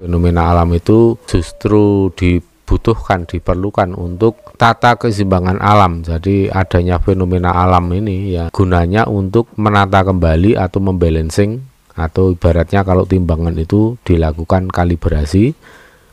Fenomena alam itu justru diperlukan untuk tata keseimbangan alam. Jadi adanya fenomena alam ini ya gunanya untuk menata kembali atau membalancing, atau ibaratnya kalau timbangan itu dilakukan kalibrasi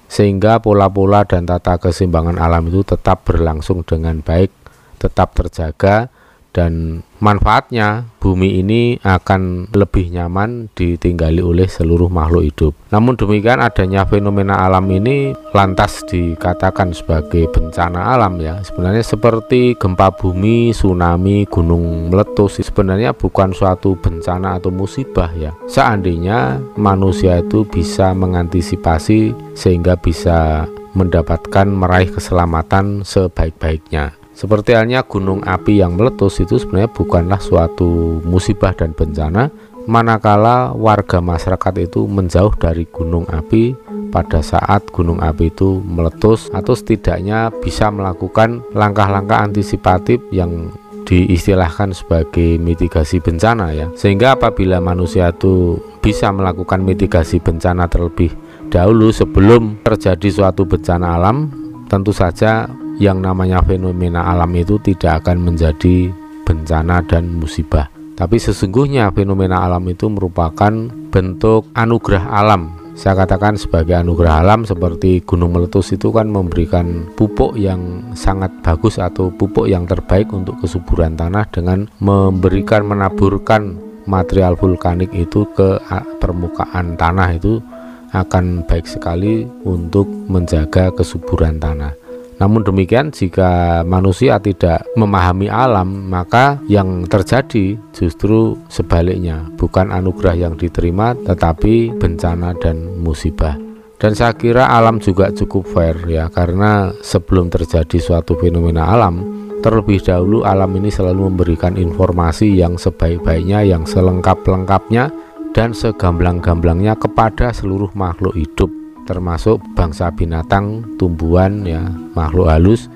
sehingga pola-pola dan tata keseimbangan alam itu tetap berlangsung dengan baik, tetap terjaga, dan manfaatnya bumi ini akan lebih nyaman ditinggali oleh seluruh makhluk hidup. Namun demikian, adanya fenomena alam ini lantas dikatakan sebagai bencana alam ya. Sebenarnya seperti gempa bumi, tsunami, gunung meletus sebenarnya bukan suatu bencana atau musibah ya. Seandainya manusia itu bisa mengantisipasi sehingga bisa mendapatkan meraih keselamatan sebaik-baiknya. Seperti halnya gunung api yang meletus itu sebenarnya bukanlah suatu musibah dan bencana, manakala warga masyarakat itu menjauh dari gunung api pada saat gunung api itu meletus, atau setidaknya bisa melakukan langkah-langkah antisipatif yang diistilahkan sebagai mitigasi bencana ya. Sehingga apabila manusia itu bisa melakukan mitigasi bencana terlebih dahulu sebelum terjadi suatu bencana alam, tentu saja yang namanya fenomena alam itu tidak akan menjadi bencana dan musibah. Tapi sesungguhnya fenomena alam itu merupakan bentuk anugerah alam. Saya katakan sebagai anugerah alam, seperti gunung meletus itu kan memberikan pupuk yang sangat bagus atau pupuk yang terbaik untuk kesuburan tanah dengan menaburkan material vulkanik itu ke permukaan tanah, itu akan baik sekali untuk menjaga kesuburan tanah. Namun demikian, jika manusia tidak memahami alam, maka yang terjadi justru sebaliknya, bukan anugerah yang diterima tetapi bencana dan musibah. Dan saya kira alam juga cukup fair ya, karena sebelum terjadi suatu fenomena alam, terlebih dahulu alam ini selalu memberikan informasi yang sebaik-baiknya, yang selengkap-lengkapnya dan segamblang-gamblangnya kepada seluruh makhluk hidup, termasuk bangsa binatang, tumbuhan ya, makhluk halus.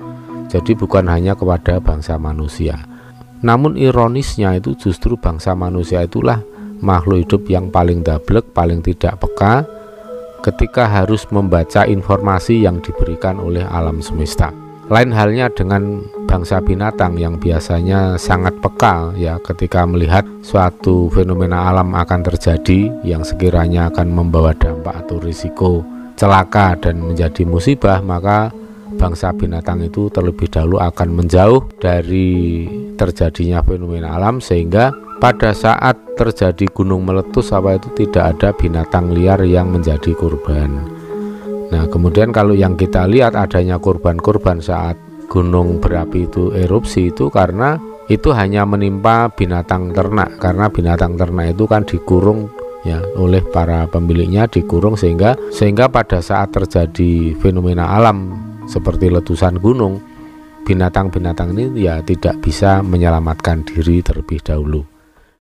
Jadi bukan hanya kepada bangsa manusia. Namun ironisnya itu justru bangsa manusia itulah makhluk hidup yang paling dablek, paling tidak peka ketika harus membaca informasi yang diberikan oleh alam semesta. Lain halnya dengan bangsa binatang yang biasanya sangat peka ya, ketika melihat suatu fenomena alam akan terjadi yang sekiranya akan membawa dampak atau risiko celaka dan menjadi musibah, maka bangsa binatang itu terlebih dahulu akan menjauh dari terjadinya fenomena alam, sehingga pada saat terjadi gunung meletus itu tidak ada binatang liar yang menjadi korban. Nah, kemudian kalau yang kita lihat adanya korban-korban saat gunung berapi itu erupsi, itu karena itu hanya menimpa binatang ternak, karena binatang ternak itu kan dikurung ya oleh para pemiliknya, dikurung sehingga pada saat terjadi fenomena alam seperti letusan gunung, binatang-binatang ini ya tidak bisa menyelamatkan diri terlebih dahulu.